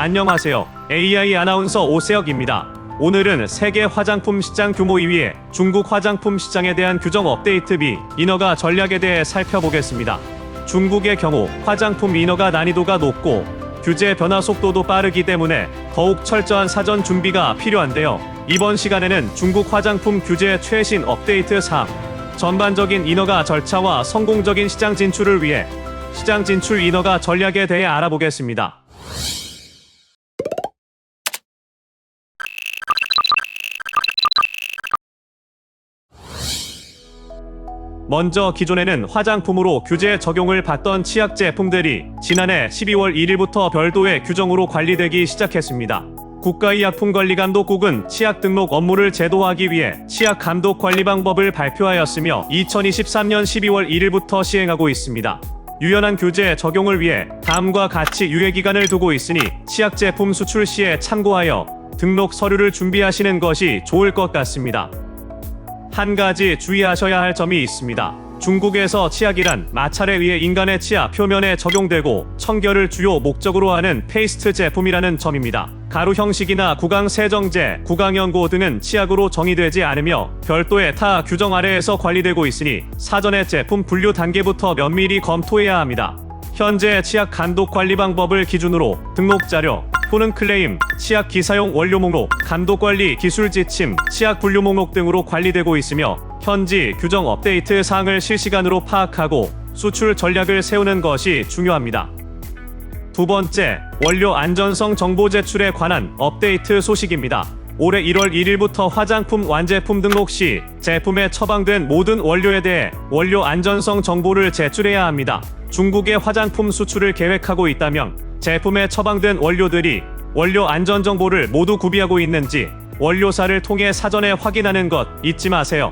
안녕하세요. AI 아나운서 오세혁입니다. 오늘은 세계 화장품 시장 규모 2위의 중국 화장품 시장에 대한 규정 업데이트 비 인허가 전략에 대해 살펴보겠습니다. 중국의 경우 화장품 인허가 난이도가 높고 규제 변화 속도도 빠르기 때문에 더욱 철저한 사전 준비가 필요한데요. 이번 시간에는 중국 화장품 규제 최신 업데이트 사항, 전반적인 인허가 절차와 성공적인 시장 진출을 위해 시장 진출 인허가 전략에 대해 알아보겠습니다. 먼저 기존에는 화장품으로 규제 적용을 받던 치약 제품들이 지난해 12월 1일부터 별도의 규정으로 관리되기 시작했습니다. 국가의약품관리감독국은 치약 등록 업무를 제도화하기 위해 치약 감독 관리 방법을 발표하였으며 2023년 12월 1일부터 시행하고 있습니다. 유연한 규제 적용을 위해 다음과 같이 유예기간을 두고 있으니 치약 제품 수출 시에 참고하여 등록 서류를 준비하시는 것이 좋을 것 같습니다. 한 가지 주의하셔야 할 점이 있습니다. 중국에서 치약이란 마찰에 의해 인간의 치아 표면에 적용되고 청결을 주요 목적으로 하는 페이스트 제품이라는 점입니다. 가루 형식이나 구강 세정제, 구강 연고 등은 치약으로 정의되지 않으며 별도의 타 규정 아래에서 관리되고 있으니 사전에 제품 분류 단계부터 면밀히 검토해야 합니다. 현재 치약 감독 관리 방법을 기준으로 등록 자료, 또는 클레임, 치약 기사용 원료 목록, 감독관리 기술 지침, 치약 분류 목록 등으로 관리되고 있으며 현지 규정 업데이트 사항을 실시간으로 파악하고 수출 전략을 세우는 것이 중요합니다. 두 번째, 원료 안전성 정보 제출에 관한 업데이트 소식입니다. 올해 1월 1일부터 화장품 완제품 등록 시 제품에 처방된 모든 원료에 대해 원료 안전성 정보를 제출해야 합니다. 중국의 화장품 수출을 계획하고 있다면 제품에 처방된 원료들이 원료 안전 정보를 모두 구비하고 있는지 원료사를 통해 사전에 확인하는 것 잊지 마세요.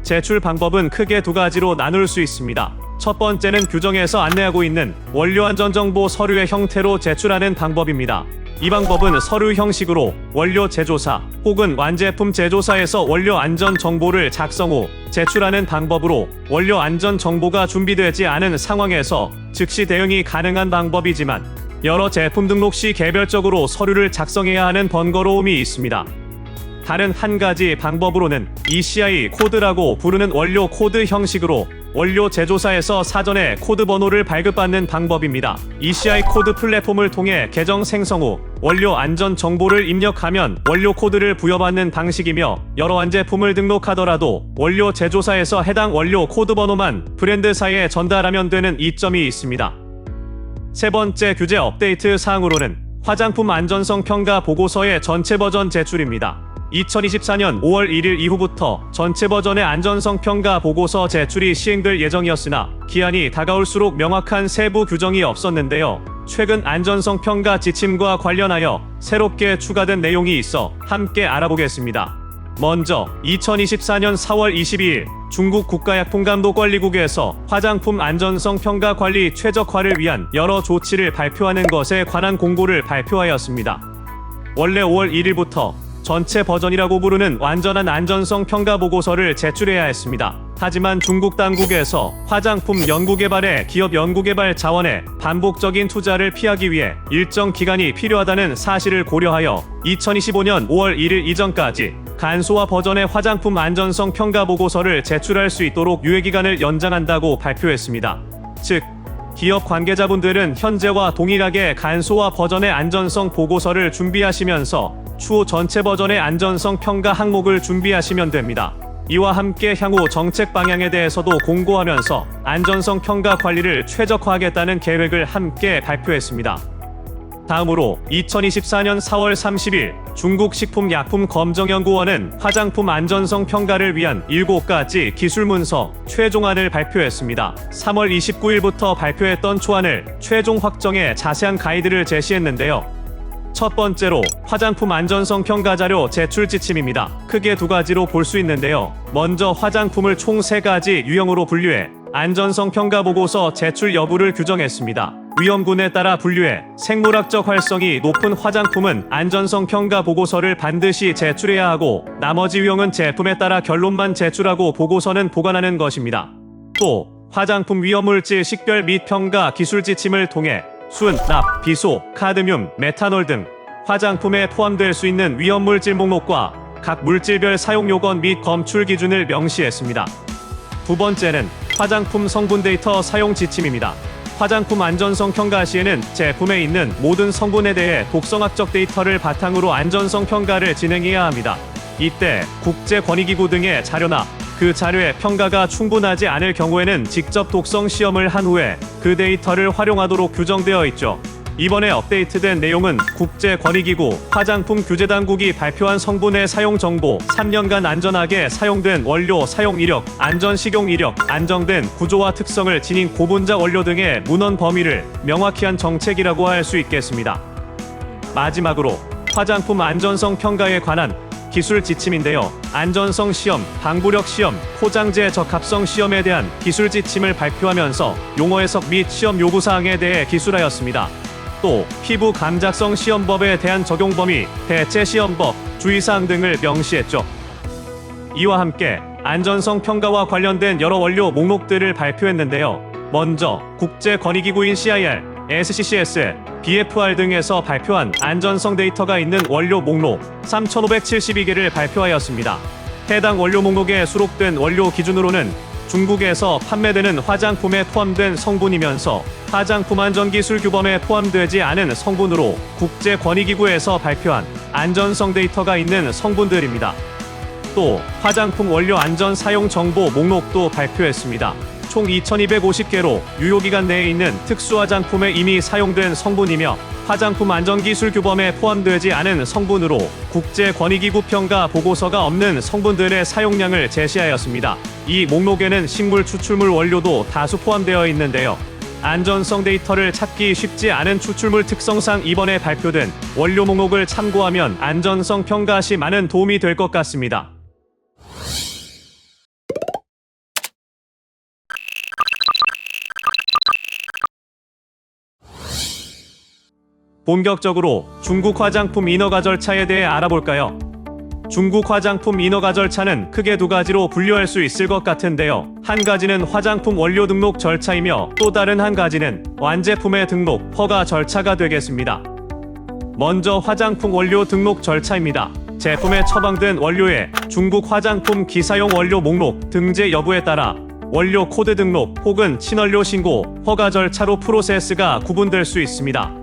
제출 방법은 크게 두 가지로 나눌 수 있습니다. 첫 번째는 규정에서 안내하고 있는 원료 안전 정보 서류의 형태로 제출하는 방법입니다. 이 방법은 서류 형식으로 원료 제조사 혹은 완제품 제조사에서 원료 안전 정보를 작성 후 제출하는 방법으로 원료 안전 정보가 준비되지 않은 상황에서 즉시 대응이 가능한 방법이지만 여러 제품 등록 시 개별적으로 서류를 작성해야 하는 번거로움이 있습니다. 다른 한 가지 방법으로는 ECI 코드라고 부르는 원료 코드 형식으로 원료 제조사에서 사전에 코드 번호를 발급받는 방법입니다. ECI 코드 플랫폼을 통해 계정 생성 후 원료 안전 정보를 입력하면 원료 코드를 부여받는 방식이며 여러 완제품을 등록하더라도 원료 제조사에서 해당 원료 코드 번호만 브랜드사에 전달하면 되는 이점이 있습니다. 세 번째 규제 업데이트 사항으로는 화장품 안전성 평가 보고서의 전체 버전 제출입니다. 2024년 5월 1일 이후부터 전체 버전의 안전성 평가 보고서 제출이 시행될 예정이었으나 기한이 다가올수록 명확한 세부 규정이 없었는데요. 최근 안전성 평가 지침과 관련하여 새롭게 추가된 내용이 있어 함께 알아보겠습니다. 먼저 2024년 4월 22일 중국 국가약품감독관리국에서 화장품 안전성 평가 관리 최적화를 위한 여러 조치를 발표하는 것에 관한 공고를 발표하였습니다. 원래 5월 1일부터 전체 버전이라고 부르는 완전한 안전성 평가 보고서를 제출해야 했습니다. 하지만 중국 당국에서 화장품 연구개발에 기업 연구개발 자원에 반복적인 투자를 피하기 위해 일정 기간이 필요하다는 사실을 고려하여 2025년 5월 1일 이전까지 간소화 버전의 화장품 안전성 평가 보고서를 제출할 수 있도록 유예기간을 연장한다고 발표했습니다. 즉, 기업 관계자분들은 현재와 동일하게 간소화 버전의 안전성 보고서를 준비하시면서 추후 전체 버전의 안전성 평가 항목을 준비하시면 됩니다. 이와 함께 향후 정책 방향에 대해서도 공고하면서 안전성 평가 관리를 최적화하겠다는 계획을 함께 발표했습니다. 다음으로 2024년 4월 30일 중국 식품약품검정연구원은 화장품 안전성 평가를 위한 7가지 기술문서 최종안을 발표했습니다. 3월 29일부터 발표했던 초안을 최종 확정해 자세한 가이드를 제시했는데요. 첫 번째로 화장품 안전성 평가 자료 제출 지침입니다. 크게 두 가지로 볼 수 있는데요. 먼저 화장품을 총 3가지 유형으로 분류해 안전성 평가 보고서 제출 여부를 규정했습니다. 위험군에 따라 분류해 생물학적 활성이 높은 화장품은 안전성 평가 보고서를 반드시 제출해야 하고 나머지 유형은 제품에 따라 결론만 제출하고 보고서는 보관하는 것입니다. 또 화장품 위험물질 식별 및 평가 기술 지침을 통해 순, 납, 비소, 카드뮴, 메탄올 등 화장품에 포함될 수 있는 위험물질 목록과 각 물질별 사용 요건 및 검출 기준을 명시했습니다. 두 번째는 화장품 성분 데이터 사용 지침입니다. 화장품 안전성 평가 시에는 제품에 있는 모든 성분에 대해 독성학적 데이터를 바탕으로 안전성 평가를 진행해야 합니다. 이때 국제권익기구 등의 자료나 그 자료의 평가가 충분하지 않을 경우에는 직접 독성 시험을 한 후에 그 데이터를 활용하도록 규정되어 있죠. 이번에 업데이트된 내용은 국제권익기구 화장품 규제당국이 발표한 성분의 사용 정보, 3년간 안전하게 사용된 원료 사용 이력, 안전 식용 이력, 안정된 구조와 특성을 지닌 고분자 원료 등의 문헌 범위를 명확히 한 정책이라고 할 수 있겠습니다. 마지막으로 화장품 안전성 평가에 관한 기술 지침인데요. 안전성 시험, 방부력 시험, 포장재 적합성 시험에 대한 기술 지침을 발표하면서 용어 해석 및 시험 요구사항에 대해 기술하였습니다. 또 피부 감작성 시험법에 대한 적용 범위, 대체 시험법, 주의사항 등을 명시했죠. 이와 함께 안전성 평가와 관련된 여러 원료 목록들을 발표했는데요. 먼저 국제권익기구인 CIR, SCCS, BFR 등에서 발표한 안전성 데이터가 있는 원료 목록 3,572개를 발표하였습니다. 해당 원료 목록에 수록된 원료 기준으로는 중국에서 판매되는 화장품에 포함된 성분이면서 화장품 안전기술 규범에 포함되지 않은 성분으로 국제권익기구에서 발표한 안전성 데이터가 있는 성분들입니다. 또 화장품 원료 안전 사용 정보 목록도 발표했습니다. 총 2,250개로 유효기간 내에 있는 특수화장품에 이미 사용된 성분이며 화장품 안전기술 규범에 포함되지 않은 성분으로 국제권익기구 평가 보고서가 없는 성분들의 사용량을 제시하였습니다. 이 목록에는 식물 추출물 원료도 다수 포함되어 있는데요. 안전성 데이터를 찾기 쉽지 않은 추출물 특성상 이번에 발표된 원료 목록을 참고하면 안전성 평가 시 많은 도움이 될 것 같습니다. 본격적으로 중국 화장품 인허가 절차에 대해 알아볼까요? 중국 화장품 인허가 절차는 크게 두 가지로 분류할 수 있을 것 같은데요. 한 가지는 화장품 원료 등록 절차이며 또 다른 한 가지는 완제품의 등록, 허가 절차가 되겠습니다. 먼저 화장품 원료 등록 절차입니다. 제품에 처방된 원료의 중국 화장품 기사용 원료 목록 등재 여부에 따라 원료 코드 등록 혹은 친원료 신고, 허가 절차로 프로세스가 구분될 수 있습니다.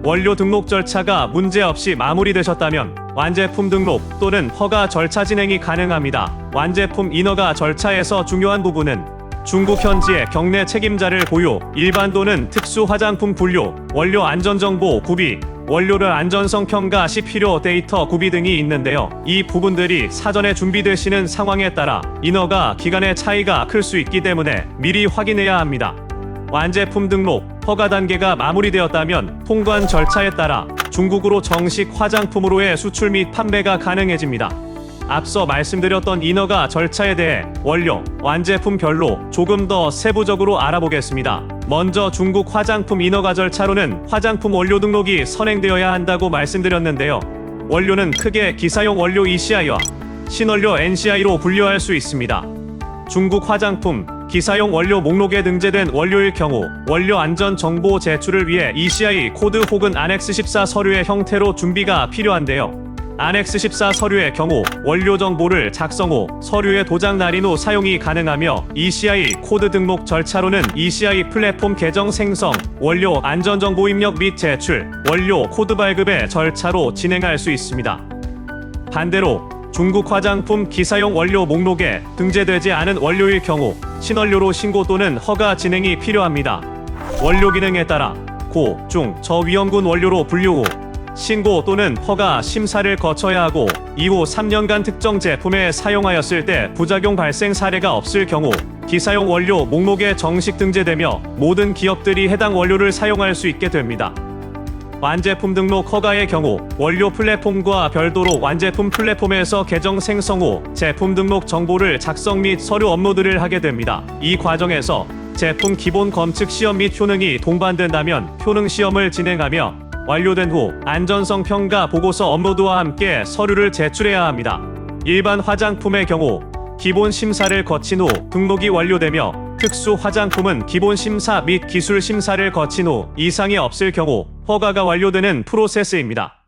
원료 등록 절차가 문제없이 마무리되셨다면 완제품 등록 또는 허가 절차 진행이 가능합니다. 완제품 인허가 절차에서 중요한 부분은 중국 현지의 경내 책임자를 고유, 일반 또는 특수 화장품 분류, 원료 안전정보 구비, 원료를 안전성 평가 시 필요 데이터 구비 등이 있는데요. 이 부분들이 사전에 준비되시는 상황에 따라 인허가 기간의 차이가 클 수 있기 때문에 미리 확인해야 합니다. 완제품 등록, 허가 단계가 마무리되었다면 통관 절차에 따라 중국으로 정식 화장품으로의 수출 및 판매가 가능해집니다. 앞서 말씀드렸던 인허가 절차에 대해 원료, 완제품별로 조금 더 세부적으로 알아보겠습니다. 먼저 중국 화장품 인허가 절차로는 화장품 원료 등록이 선행되어야 한다고 말씀드렸는데요. 원료는 크게 기사용 원료 ECI와 신원료 NCI로 분류할 수 있습니다. 중국 화장품 기사용 원료 목록에 등재된 원료일 경우 원료 안전 정보 제출을 위해 ECI 코드 혹은 안엑스 14 서류의 형태로 준비가 필요한데요. 안엑스 14 서류의 경우 원료 정보를 작성 후 서류에 도장 날인 후 사용이 가능하며 ECI 코드 등록 절차로는 ECI 플랫폼 계정 생성, 원료 안전 정보 입력 및 제출, 원료 코드 발급의 절차로 진행할 수 있습니다. 반대로 중국 화장품 기사용 원료 목록에 등재되지 않은 원료일 경우 신원료로 신고 또는 허가 진행이 필요합니다. 원료 기능에 따라 고, 중, 저위험군 원료로 분류 후 신고 또는 허가 심사를 거쳐야 하고 이후 3년간 특정 제품에 사용하였을 때 부작용 발생 사례가 없을 경우 기사용 원료 목록에 정식 등재되며 모든 기업들이 해당 원료를 사용할 수 있게 됩니다. 완제품 등록 허가의 경우 원료 플랫폼과 별도로 완제품 플랫폼에서 계정 생성 후 제품 등록 정보를 작성 및 서류 업로드를 하게 됩니다. 이 과정에서 제품 기본 검측 시험 및 효능이 동반된다면 효능 시험을 진행하며 완료된 후 안전성 평가 보고서 업로드와 함께 서류를 제출해야 합니다. 일반 화장품의 경우 기본 심사를 거친 후 등록이 완료되며 특수 화장품은 기본 심사 및 기술 심사를 거친 후 이상이 없을 경우 허가가 완료되는 프로세스입니다.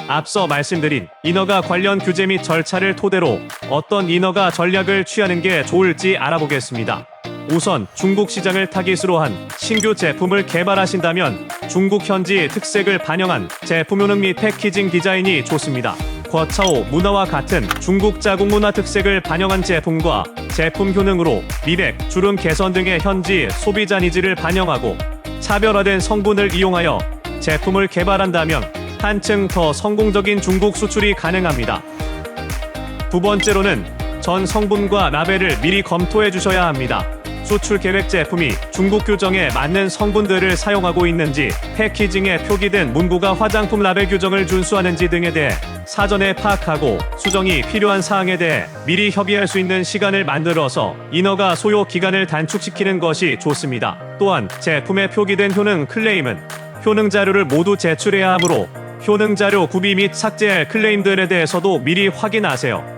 앞서 말씀드린 인허가 관련 규제 및 절차를 토대로 어떤 인허가 전략을 취하는 게 좋을지 알아보겠습니다. 우선 중국 시장을 타깃으로 한 신규 제품을 개발하신다면 중국 현지 특색을 반영한 제품 효능 및 패키징 디자인이 좋습니다. 거차오 문화와 같은 중국 자국 문화 특색을 반영한 제품과 제품 효능으로 미백, 주름 개선 등의 현지 소비자 니즈를 반영하고 차별화된 성분을 이용하여 제품을 개발한다면 한층 더 성공적인 중국 수출이 가능합니다. 두 번째로는 전 성분과 라벨을 미리 검토해 주셔야 합니다. 수출 계획 제품이 중국 규정에 맞는 성분들을 사용하고 있는지, 패키징에 표기된 문구가 화장품 라벨 규정을 준수하는지 등에 대해 사전에 파악하고 수정이 필요한 사항에 대해 미리 협의할 수 있는 시간을 만들어서 인허가 소요 기간을 단축시키는 것이 좋습니다. 또한 제품에 표기된 효능 클레임은 효능 자료를 모두 제출해야 하므로 효능 자료 구비 및 삭제할 클레임들에 대해서도 미리 확인하세요.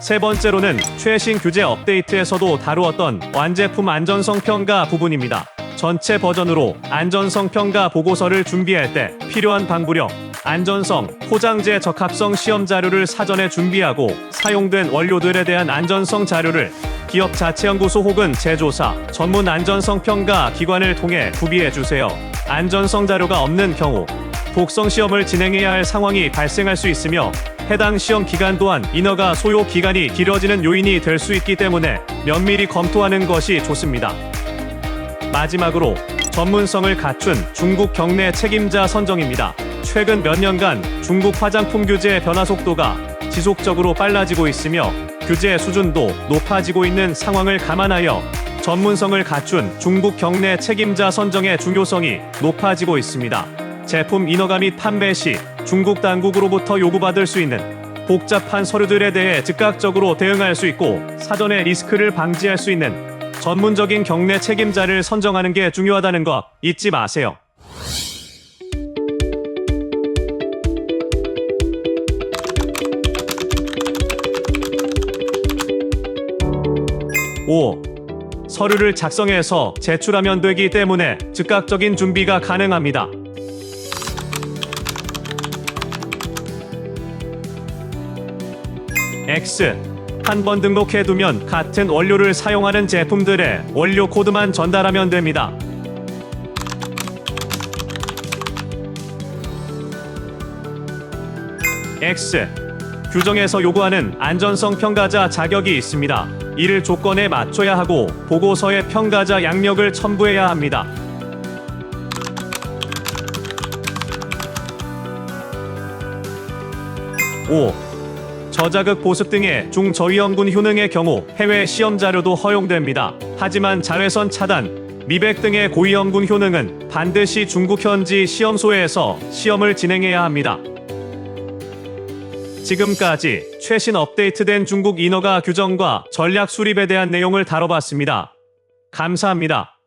세 번째로는 최신 규제 업데이트에서도 다루었던 완제품 안전성 평가 부분입니다. 전체 버전으로 안전성 평가 보고서를 준비할 때 필요한 방부력, 안전성, 포장재 적합성 시험 자료를 사전에 준비하고 사용된 원료들에 대한 안전성 자료를 기업 자체 연구소 혹은 제조사, 전문 안전성 평가 기관을 통해 구비해 주세요. 안전성 자료가 없는 경우 독성 시험을 진행해야 할 상황이 발생할 수 있으며 해당 시험 기간 또한 인허가 소요 기간이 길어지는 요인이 될 수 있기 때문에 면밀히 검토하는 것이 좋습니다. 마지막으로 전문성을 갖춘 중국 경내 책임자 선정입니다. 최근 몇 년간 중국 화장품 규제의 변화 속도가 지속적으로 빨라지고 있으며 규제 수준도 높아지고 있는 상황을 감안하여 전문성을 갖춘 중국 경내 책임자 선정의 중요성이 높아지고 있습니다. 제품 인허가 및 판매 시 중국 당국으로부터 요구받을 수 있는 복잡한 서류들에 대해 즉각적으로 대응할 수 있고 사전에 리스크를 방지할 수 있는 전문적인 경내 책임자를 선정하는 게 중요하다는 것 잊지 마세요. (5) 서류를 작성해서 제출하면 되기 때문에 즉각적인 준비가 가능합니다. X. 한 번 등록해두면 같은 원료를 사용하는 제품들의 원료 코드만 전달하면 됩니다. X. 규정에서 요구하는 안전성 평가자 자격이 있습니다. 이를 조건에 맞춰야 하고 보고서에 평가자 양력을 첨부해야 합니다. 5. 저자극 보습 등의 중저위험군 효능의 경우 해외 시험 자료도 허용됩니다. 하지만 자외선 차단, 미백 등의 고위험군 효능은 반드시 중국 현지 시험소에서 시험을 진행해야 합니다. 지금까지 최신 업데이트된 중국 인허가 규정과 전략 수립에 대한 내용을 다뤄봤습니다. 감사합니다.